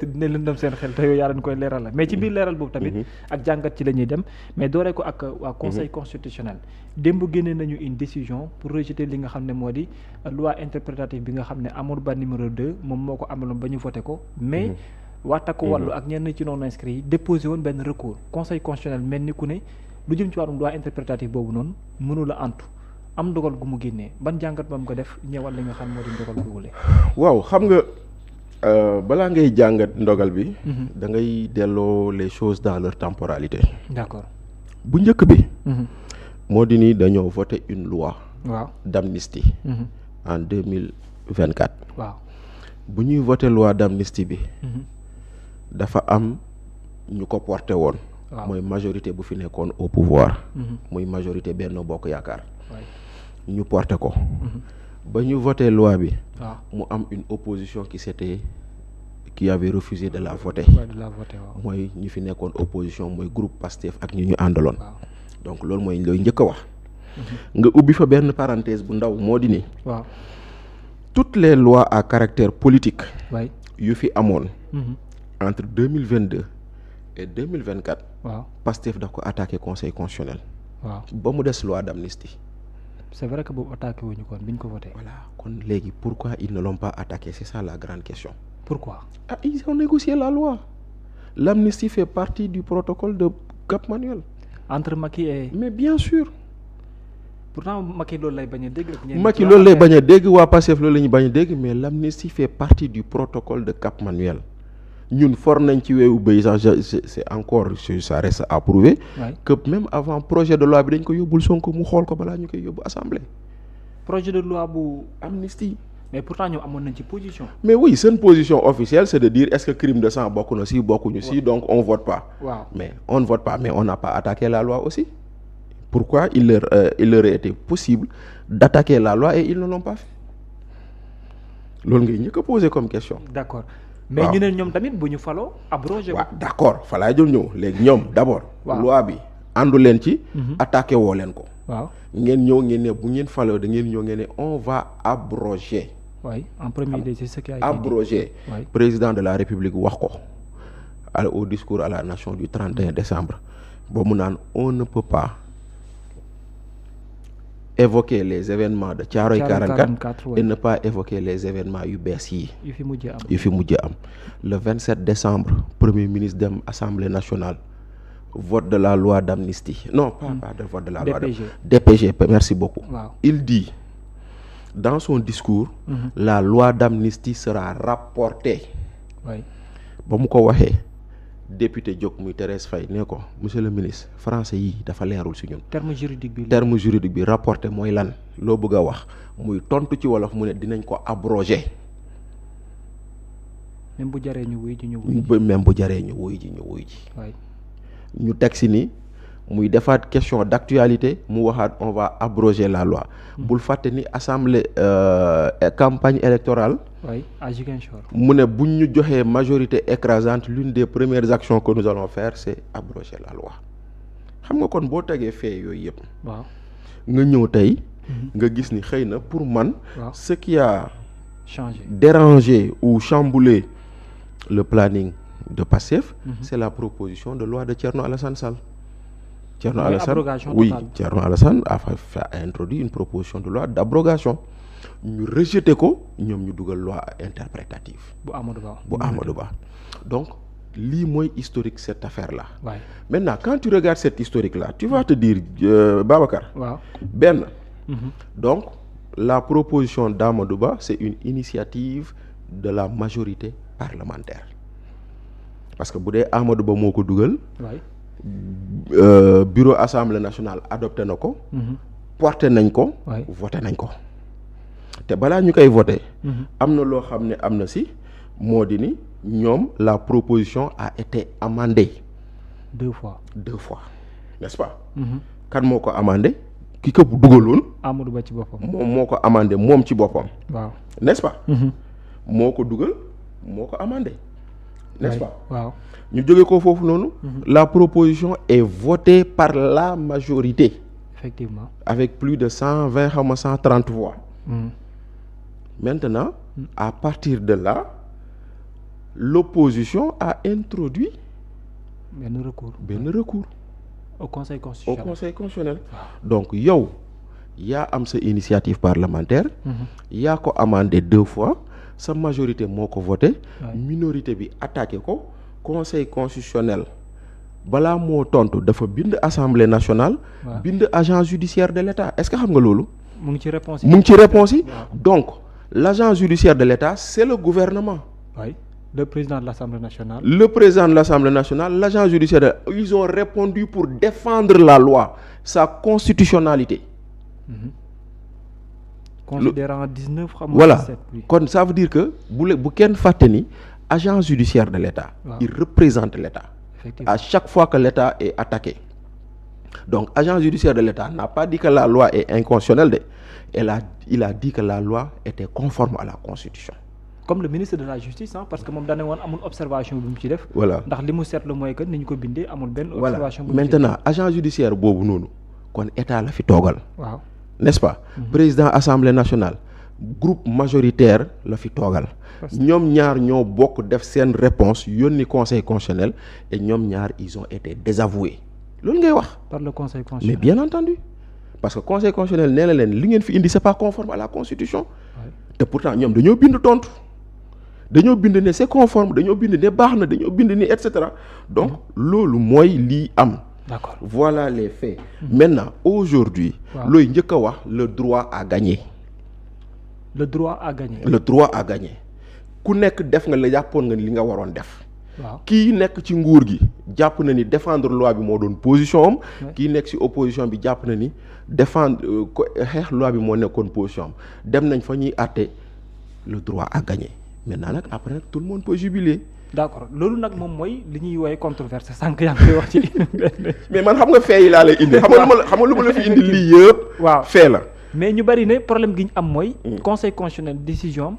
te dina lëndëm seen xel te yow yaa leen koy leeral la mais ci biir leeral boobu tamit ak jàngat ci la ñuy dem mais dooree ko ak waa conseil constitutionnel démb génne nañu une décision pour rejeter li nga xam ne moo di loi interprétative bi nga xam ne Amadou Ba numéro 2 moom moo ko amaloon ba ñu voté ko mais waa Takku Wallu ak ñenn ci non inscrits yi déposé woon benn recours conseil constitutionnel mel ni ku ne lu jëm ci wàllum loi interprétative boobu noonu mënula antu am ndogal gu mu génnee ban jàngat moom ko def ñëwal li nga xam moo di ndogal gu wule waaw xam nga balaa ngay jàngat ndogal bi da ngay delloo les choses dans leur temporalité. D'accord. bu njëkk bi moo di ni dañoo voté une loi waaw d'amnistie en 2024 waaw bu ñuy voté loi d'amnistie bi dafa am ñu ko porté woon mooy majorité bu fi nekkoon au pouvoir muy majorité Benno Bokk Yaakaar ñu porté ko ba ñu voté loi bi mu am une opposition qui avait refusé de la voter mooy ñi fi nekkoon opposition mooy groupe Pastef ak ñu àndaloon donc loolu mooy looy njëkk a wax nga ubbi fa benn parenthèse bu ndaw moo di ni toutes les lois à caractère politique yu fi amoon entre 2022 et 2024 Pastef daf ko attaqué conseil constitutionnel ba mu des loi d'amnistie. C'est vrai que boobu attaqué wuñu kon biñ ko voté. Voilà kon léegi pourquoi ils ne l'ont pas attaqué, c'est ça la grande question. Pourquoi? Ils ont négocié la loi. L'amnistie fait partie du protocole de Cap Manuel. Entre Macky et. Mais bien sûr. Pourtant Macky loolu lay bañ a dégg. Macky loolu lay bañ a dégg waa Pastef loolu la ñu bañ a dégg mais l'amnistie fait partie du protocole de Cap Manuel. ñun for nañ ci weewu béy sax c'est encore ça reste à prouver que même avant projet de loi bi dañ ko yóbbul Sonko mu xool ko balaa ñu koy yóbbu assemblée. Projet de loi bu amnistie. mais pourtant ñoom amoon nañ ci position. mais oui seen position officielle c'est de dire est-ce que crime de sang bokk na si bokkuñu si donc on vote pas. Mais on ne vote pas mais on n'a pas attaqué la loi aussi. Pourquoi il leur était possible d'attaquer la loi et ils ne l'ont pas fait loolu ngay njëkk a poser comme question. D'accord. Mais ñu ne ñoom tamit bu ñu faloo abrogé. waaw d'accord fa laay jël ñëw léegi ñoom d'abord. loi bi àndu leen ci. attaqué woo leen ko. ngeen ñëw ngeen ne bu ngeen faloo da ngeen ñëw ngeen ne on va abroger. En premier lieu c'est ce qui a été abroger. Président de la République wax ko au discours à la nation du 31 décembre ba mu naan on ne peut pas évoquer les événements de Thiaroye 44 et ne pas évoquer les événements yu bees yi yu fi mujj am le 27 décembre premier ministre dem Assemblée nationale vote de la loi d'amnistie non pas de vote de la loi DPG merci beaucoup. Il dit dans son discours la loi d'amnistie sera rapportée ba mu ko waxee député jóg muy Thérèse Faye ne ko monsieur le ministre français yi dafa leerul ci ñun. terme juridique bi rapporté mooy lan loo bëgg a wax muy tontu ci wolof mu ne dinañ ko abroger. même bu jaree ñu wuy ji ñu wuy ji. même bu jaree ñu wuy ji ñu wuy ji. ñu teg ci ni muy defaat question d'actualité mu waxaat on va abroger la loi. bul fàtte ni assemblée campagne électorale. à Ziguinchor. mu ne buñ ñu joxee majorité écrasante l'une des premières actions que nous allons faire c'est abroger la loi xam nga kon boo tegee fee yooyu yëpp. nga ñëw tey. nga gis ni xëy na pour man. ce qui a dérangé ou chamboulé le planning de Pastef. C'est la proposition de loi de Thierno Alassane Sall. Thierno Alassane a introduit une proposition de loi d'abrogation. ñu rejeté ko ñoom ñu dugal loi interprétative bu Amadou Ba donc lii mooy historique cette affaire là. Maintenant quand tu regardes cette historique là tu vas te dire Babacar. benn. Donc la proposition d'Amadou Ba c'est une initiative de la majorité parlementaire parce que bu dee Amadou Ba moo ko dugal. Bureau Assemblée nationale adopté na ko. porté nañ ko. voté nañ ko. te balaa ñu koy voté. am na loo xam ne am na si moo di ni ñoom la proposition a été amendée. deux fois n'est-ce pas. kan moo ko amendé ki ko dugaloon. Amadou Ba ci boppam. moom moo ko amendé moom ci boppam. N'est-ce pas. moo ko dugal moo ko amendé. N'est-ce pas. ñu jóge ko foofu noonu. La proposition est votée par la majorité. Effectivement. Avec plus de 120 xaw ma 130 voix. Maintenant, à partir de là, l'opposition a introduit benn recours au conseil constitutionnel. Donc yow yaa am sa initiative parlementaire. yaa ko amendé 2 fois sa majorité moo ko voté. minorité bi attaqué ko conseil constitutionnel balaa moo tontu dafa bind assemblée nationale. bind agence judiciaire de l'État est-ce que xam nga loolu. mu ngi ci réponse yi. Donc l'agence judiciaire de l'État c'est le gouvernement. Le président de l'Assemblée nationale. L'agence judiciaire, ils ont répondu pour défendre la loi, sa constitutionnalité. Considérant 19 xam voilà 17, oui. Kon ça veut dire que bu kenn fàtte ni agence judiciaire de l'État, il représente l'État. À chaque fois que l'État est attaqué. Donc agence judiciaire de l'État n'a pas dit que la loi est inconstitutionnelle, il a dit que la loi était conforme à la Constitution. Comme le ministre de la justice parce que moom dane woon amul observation bu mu ci def. Voilà ndax li mu seetlu mooy que ni ñu ko bindee amul benn observation. Voilà maintenant agent judiciaire boobu noonu kon état la fi toogal. Waaw n'est-ce pas. Président assemblée nationale groupe majoritaire la fi toogal. ñoom ñaar ñoo bokk def seen réponse yónni conseil constitutionnel et ñoom ñaar ils ont été désavoués loolu ngay wax. par le conseil constitutionnel. Mais bien entendu parce que conseil constitutionnel nee na leen li ngeen fi indi c'est pas conforme à la constitution. te pourtant ñoom dañoo bind tontu. dañoo bind ne c'est conforme dañoo bind ne baax na dañoo bind ni et cetera donc loolu mooy lii am. D'accord. Voilà les faits. Maintenant aujourd'hui. looy njëkk a wax le droit à gagner. Le droit à gagner. Ku nekk def nga la jàppoon nga ni li nga waroon def. waaw kii nekk ci nguur gi jàpp na ni défendre loi bi moo doon position am. kii nekk ci opposition bi jàpp na ni défendre xeex loi bi moo nekkoon position am dem nañ fa ñuy àtte le droit à gagner. Maintenant nag après nag tout le monde peut jubiler. D'accord loolu nag moom mooy li ñuy woowee controverse sànq yaa ngi koy wax ci. mais man xam nga fee yi laa lay indi. xam nga lu ma la fi indi lii yëpp. waaw fee la. mais ñu bari ne problème gi ñu am mooy. conseil constitutionnel décision am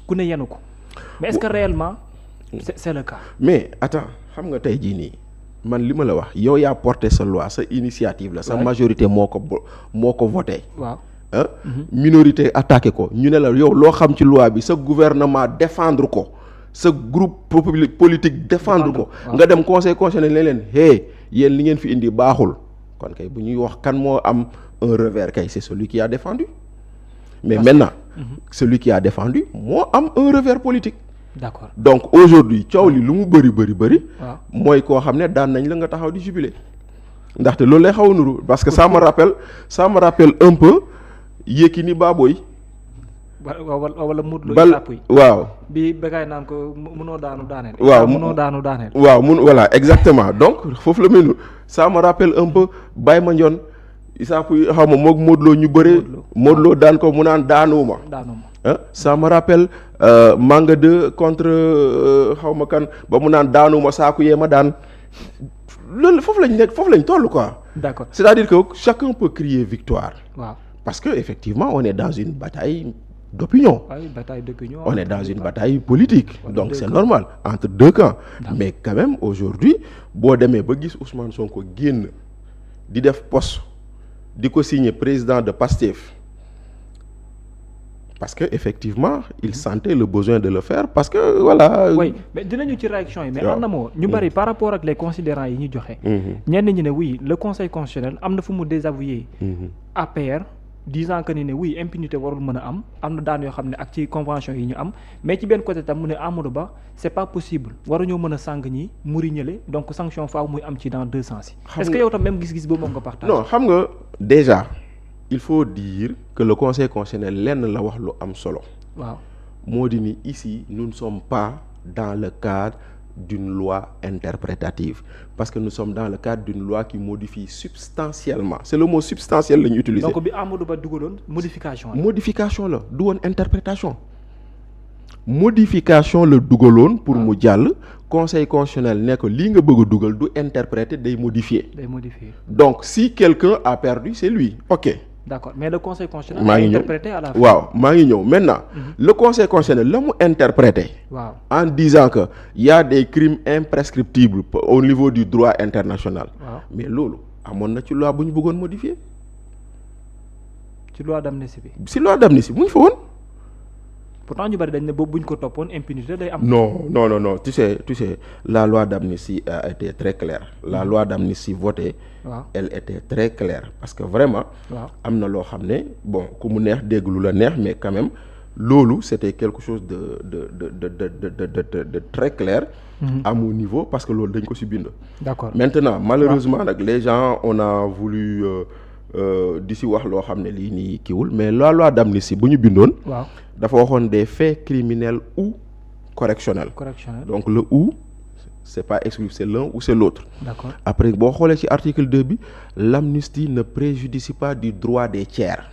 ku ne yenu ko. mais est-ce que réellement c'est le cas. mais attends xam nga tey jii nii man li ma la wax yow yaa porté sa loi sa initiative la. sa majorité moo ko voté. waaw. minorité attaqué ko ñu ne la yow loo xam ci loi bi sa gouvernement défendre ko sa groupe politique défendre ko nga dem conseil constitutionnel ne leen hey yéen li ngeen fi indi baaxul kon kay bu ñuy wax kan moo am un revers kay c'est celui qui a défendu mais maintenant celui qui a défendu moo am un revers politique. D'accord. Donc aujourd'hui coow li lu mu bëri mooy koo xam ne daan nañ la nga taxaw di jubiler ndaxte loolu lay xaw a nuru parce que ça me rappelle un peu Yékini Baboy. wala Modou Lo waaw. bi Bécaye naan ko mënoo daanu daaneel. waaw mënoo daanu daaneel. waaw voilà exactement donc foofu la mel ni ça me rappelle un peu Baye Mandione Issa Pouye xaw ma moog Modou Lo ñu bëre. Modou Lo daan ko mu naan daanuwuma. Ça me rappelle Manga 2 contre xaw ma kan ba mu naan daanuwuma saaku yee ma daan loolu foofu lañ toll quoi. D'accord. C'est-à-dire que chacun peut crier victoire. waaw. Parce que effectivement on est dans une bataille d'opinion. On est dans une bataille politique. Donc c'est normal entre deux camps. Mais quand même aujourd'hui boo demee ba gis Ousmane Sonko génn di def poste di ko signer président de Pastef parce que effectivement il sentait le besoin de le faire parce que voilà. Oui mais dinañu ci réaction yi. mais am na moo ñu bari par rapport ak les considérants yi ñu joxe. ñenn ñi ne oui le conseil constitutionnel am na fu mu désavouer APR. disant que ni ne oui impunité warul mën a am na daan yoo xam ne ak ci convention yi ñu am mais ci benn côté tam mu ne Amadou Ba c'est pas possible waruñoo mën a sàng ñi muri ñële donc sanction faaw muy am ci dans deux sens yi. est-ce que yow tam même gis-gis boobu moom nga partage. Non xam nga déjà il faut dire que le conseil constitutionnel lenn la wax lu am solo. waaw moo di ni ici nous ne sommes pas dans le cadre d'une loi interprétative parce que nous sommes dans le cadre d'une loi qui modifie substantiellement c'est le mot substantiel la ñu utiliser. Donc bi Amadou Ba dugaloon modification la du woon interprétation modification la dugaloon pour mu jàll conseil constitutionnel ne ko lii nga bëgg a dugal du interpréter day modifier. Donc si quelqu'un a perdu c'est lui ok. D'accord mais le conseil constitutionnel a interprété à la fin. waaw maa ngi ñëw maintenant. Le conseil constitutionnel la mu interprété. waaw en disant que y a des crimes imprescriptibles au niveau du droit international. mais loolu amoon na ci loi bu ñu bëggoon modifier. ci loi d'amnistie bi. si loi d'amnistie bu ñu fa woon. pourtant ñu bari dañ ne boobu buñ ko toppoon impunité day am. Non, tu sais la loi d'amnistie a été très claire. La loi d'amnistie votée. Wow. Elle était très claire parce que vraiment. Wow. Am na loo xam ne bon ku mu neex dégg lu la neex mais quand même loolu c'était quelque chose de très clair. À mon niveau parce que loolu dañ ko ci bind. D'accord. Maintenant malheureusement nag les gens on a voulu di ci wax loo xam ne lii nii kiiwul mais la loi d'amnistie bu ñu bindoon. Waaw dafa waxoon des faits criminels ou correctionnels. Donc le ou c'est pas exclusif, c'est l'un ou c'est l'autre. D'accord. Après boo xoolee ci article 2 bi l'amnistie ne préjudicie pas du droit des tiers.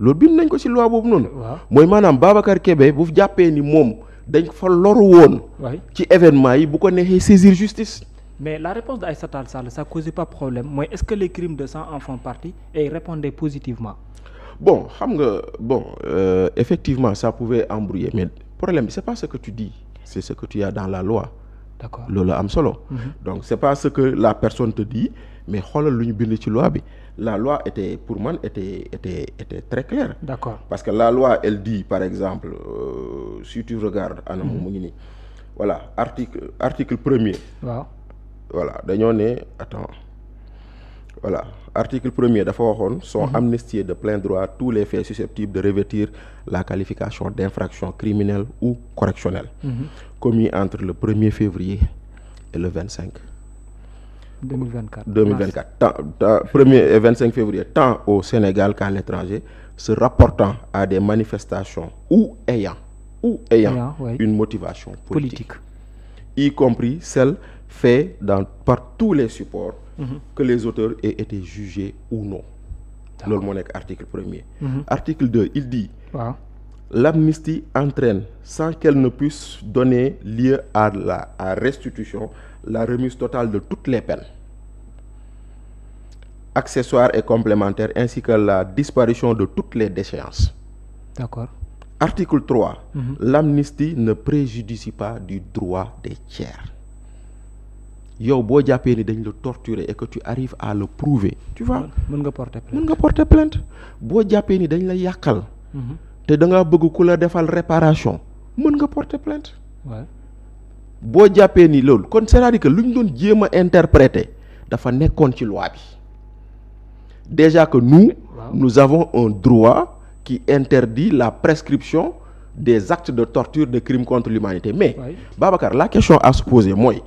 Loolu bind nañ ko ci loi boobu noonu. Waaw mooy maanaam Babacar Kébé bu jàppee ni moom dañ fa loru woon. ci événement yi bu ko neexee saisir justice. Mais la réponse d'Aïssata Tall Sall ça causait pas problème mooy est-ce que les crimes de sang en font partie et ils répondaient positivement. Bon xam nga effectivement ça pouvait embrouiller mais problème bi c'est pas ce que tu dis c'est ce que tu as dans la loi. D'accord loolu am solo. Donc c'est pas ce que la personne te dit mais xoolal lu ñu bind ci loi bi la loi était pour man était très claire. D'accord parce que la loi elle dit par exemple si tu regardes anam mu ngi nii voilà article premier. Waaw voilà dañoo ne attends voilà article premier dafa waxoon sont amnistiés de plein droit tous les faits susceptibles de revêtir la qualification d'infraction criminelle ou correctionnelle commis entre le 1er février et le 25 2024 1er et 25 février tant au Sénégal qu'à l'étranger se rapportant à des manifestations ou ayant une motivation politique y compris celles faites par tous les supports que les auteurs aient été jugés ou non. Loolu moo nekk article 1er. Article 2 il dit l'amnistie entraîne sans qu'elle ne puisse donner lieu à restitution la remise totale de toutes les peines accessoires et complémentaires ainsi que la disparition de toutes les déchéances. D'accord. Article 3 l'amnistie ne préjudicie pas du droit des tiers. Yow boo jàppee ni dañ la torturer et que tu arrives à le prouver tu vois mën nga porter plainte boo jàppee ni dañ la yàqal te da ngaa bëgg ku la defal réparation mën nga porter plainte boo jàppee ni loolu kon c'est-à-dire que lu ñu doon jéem a interpréter dafa nekkoon ci loi bi déjà que nous avons un droit qui interdit la prescription des actes de torture de crimes contre l'humanité mais Babacar la question à se poser mooy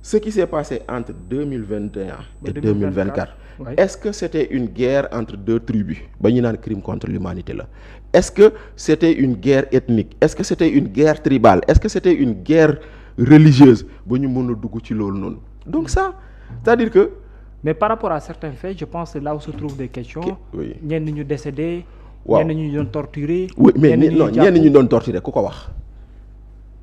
ce qui s'est passé entre 2021 et 2024 est-ce que c'était une guerre entre deux tribus ba ñu naan crime contre l'humanité la est-ce que c'était une guerre ethnique est-ce que c'était une guerre tribale est-ce que c'était une guerre religieuse ba ñu mën a dugg ci loolu noonu donc ça c'est-à-dire que mais par rapport à certains faits je pense que là où se trouvent des questions ñenn ñu décédé ñenn ñu doon torturé mais non ñenn ñu doon torturé ku ko wax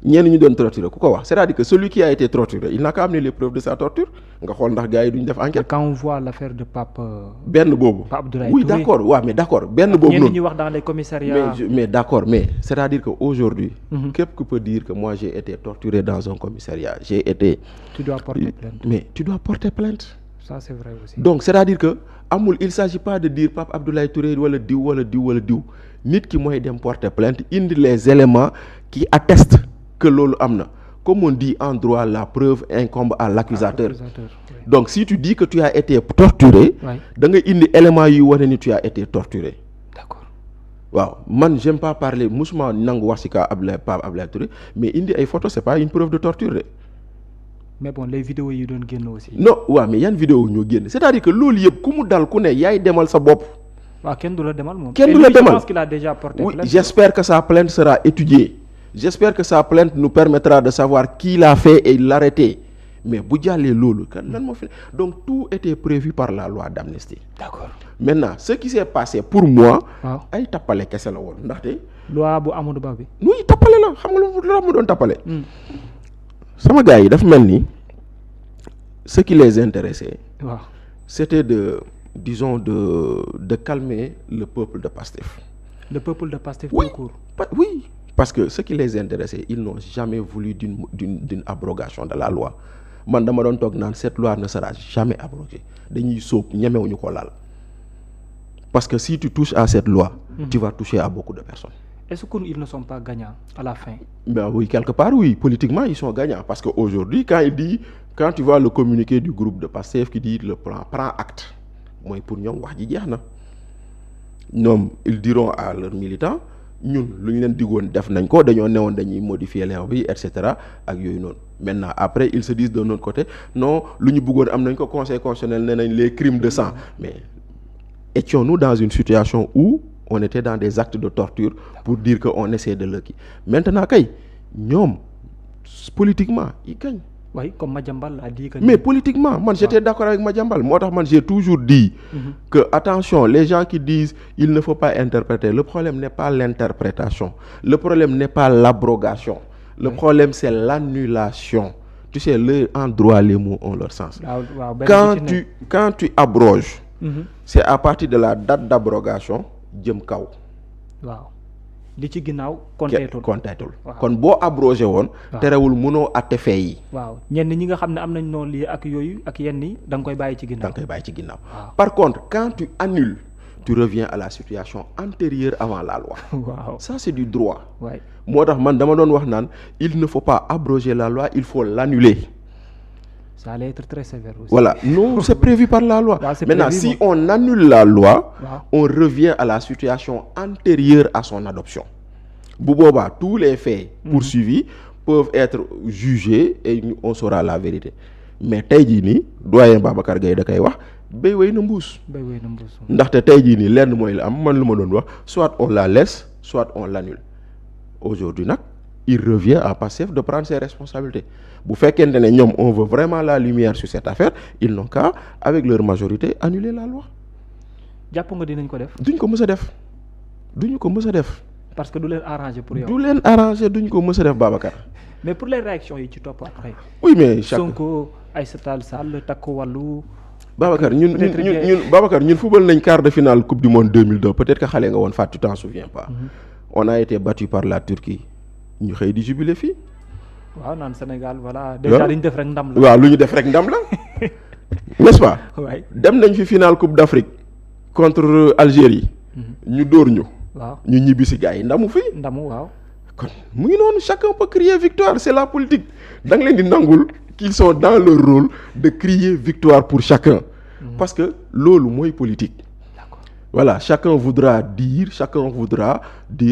ñenn ñu doon torturer ku ko wax c'est-à-dire que celui qui a été torturé il n'a qu'à amener les preuves de sa torture nga xool ndax gars yi duñ def enquête. Quand on voit l'affaire de Pape Abdoulaye Touré oui d'accord mais d'accord benn boobu noonu ñenn ñi wax dans les commissariats mais d'accord mais c'est-à-dire que aujourd'hui képp ku peut dire que moi j'ai été torturé dans un commissariat tu dois porter plainte mais tu dois porter plainte ça c'est vrai aussi donc c'est-à-dire que amul il s'agit pas de dire Pape Abdoulaye Touré wala diw nit ki mooy dem porter plainte indi les éléments qui attestent que loolu am na comme on dit en droit la preuve incombe à l'accusateur donc si tu dis que tu as été torturé da nga indi éléments yu wane ni tu as été torturé d'accord waaw man j'aime pas parler musuma nangu wax ci cas Pape Abdoulaye Touré mais indi ay photos c'est pas une preuve de torture de mais bon les vidéos yi doon génn aussi non waaw mais yan vidéo ñoo génn c'est-à-dire que loolu yëpp ku mu dal ku ne yaay demal sa bopp waaw kenn du la demal moom kenn du la demal je pense qu'il a déjà porté plainte oui j'espère que sa plainte sera étudiée j'espère que sa plainte nous permettra de savoir qui l'a fait et l'arrêter mais bu jàllee loolu kan lan moo fi donc tout était prévu par la loi d'amnistie d'accord maintenant ce qui s'est passé pour moi ay tappale kese la woon ndaxte loi bu Amadou Ba bi nuy tappale la xam nga lu mu doon tappale sama gars yi dafa mel ni ce qui les intéressait c'était de calmer le peuple de Pastef tout court oui parce que ce qui les intéressait ils n'ont jamais voulu d'une abrogation de la loi man dama doon toog naan cette loi ne sera jamais abrogée dañuy sóob ñemewuñu ko laal parce que si tu touches à cette loi tu vas toucher à beaucoup de personnes est-ce qu'ils ne sont pas gagnants à la fin? Ben oui, quelque part oui, politiquement ils sont gagnants parce que aujourd'hui quand tu vois le communiqué du groupe de Pastef qui dit le plan prend acte, mooy pour ñoom wax ji jeex na. ñoom ils diront à leurs militants ñun lu ñu leen diggoon def nañ ko, dañoo newoon dañuy modifier les bi et cetera ak yooyu noonu. Maintenant après ils se disent de notre côté non lu ñu bëggoon am nañ ko, conseil constitutionnel nee nañ les crimes de sang. Mais étions-nous dans une situation où on était dans des actes de torture pour dire que on essaie de le kii maintenant kay ñoom politiquement ils gagnent. Oui, comme Madiambal a dit que... Mais politiquement, moi j'étais d'accord avec Madiambal. Moi j'ai toujours dit que, attention, les gens qui disent il ne faut pas interpréter, le problème n'est pas l'interprétation, le problème n'est pas l'abrogation, le problème c'est l'annulation. Tu sais, en droit, les mots ont leur sens. Quand tu abroges, c'est à partir de la date d'abrogation, jëm kaw. Waaw. Li ci ginnaaw konteetul kon boo abrogé woon terewul mënoo atte fee yi. waaw ñenn ñi nga xam ne am nañ noonu lii ak yooyu ak yenn yi da nga koy bàyyi ci ginnaaw. Par contre quand tu annules tu reviens à la situation antérieure avant la loi. waaw ça c'est du droit. waay moo tax man dama doon wax naan il ne faut pas abroger la loi, il faut l'annuler. Ça allait être très sévère aussi. Voilà, non, c'est prévu par la loi. Maintenant, si on annule la loi, on revient à la situation antérieure à son adoption. Bouboba, tous les faits poursuivis peuvent être jugés et on saura la vérité. Mais tey jii nii doyen Babacar Gaye da koy wax béy wéy na mbuus. ndaxte tey jii nii lenn mooy la am man lu ma doon wax soit on la laisse soit on l'annule. Aujourd'hui nag il revient à Pastef de prendre ses responsabilités. Bu fekkente ne ñoom on veut vraiment la lumière sur cette affaire, ils n'ont qu'à avec leur majorité annuler la loi. jàpp nga dinañ ko def. duñ ko mës a def. parce que du leen arranger pour yow. duñ ko mës a def Babacar. mais pour les réactions yi ci topp après. oui mais Sonko Aïssata Tall Sall Takku Wallu. Babacar ñun football nañ quart de finale coupe du monde 2002 peut-être que xale nga woon Fatou, tu t'en souviens pas. On a été battu par la Turquie ñu xëy di jubilé fii. waaw naan Sénégal voilà. déjà li ñu def rek ndam la. waaw lu ñu def rek ndam la n'est-ce pas. waay dem nañ fi finale coupe d'Afrique contre Algérie. ñu dóor ñu. waaw ñu ñibbi si gars yi ndamu fii. waaw. kon mu ngi noonu chacun peut crier victoire c'est la politique da nga leen di nangul qu'ils sont dans leur rôle de crier victoire pour chacun. parce que loolu mooy politique. Voilà, chacun voudra dire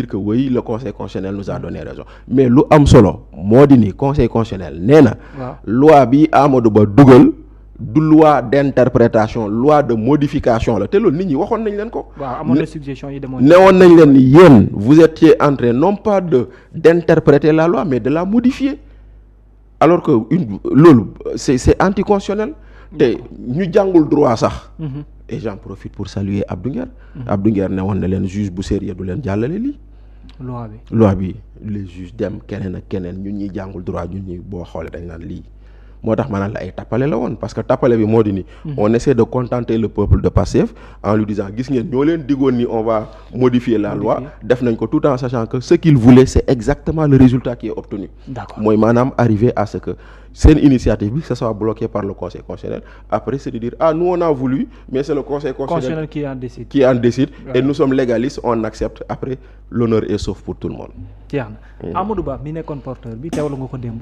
que oui, le Conseil constitutionnel nous a donné raison. Mais lu am solo moo di ni Conseil constitutionnel nee na loi bi Amadou Ba dugal du loi d'interprétation, loi de modification la te loolu nit ñi waxoon nañ leen ko. waaw amoon na suggestion yi demoon. newoon nañ leen ni yéen vous étiez en train non pas d'interpréter la loi mais de la modifier. Alors que loolu c'est anticonstitutionnel. te ñu jàngul droit sax. Et j'en profite pour saluer Abdou Nguer. Abdou Nguer ne woon na leen juge bu sérieux du leen jàllale lii. loi bi les juges dem keneen ak keneen ñun ñuy jàngul droit ñun ñuy boo xoolee dañ naan lii. moo tax ma naan la ay tappale la woon parce que tappale bi moo di ni. on essaie de contenter le peuple de Pastef en lui disant gis ngeen ñoo leen diggoon ni on va modifier la loi def nañ ko tout en sachant que ce qu'il voulait c'est exactement le résultat qui est obtenu. D'accord. mooy maanaam arriver à ce que seen initiative bi ça soit bloqué par le conseil constitutionnel après c'est de dire nous on a voulu mais c'est le conseil constitutionnel qui en décide et nous sommes légalistes on accepte après l'honneur est sauf pour tout le monde. jeex na Amadou Ba mi nekkoon porteur bi teewlu nga ko démb.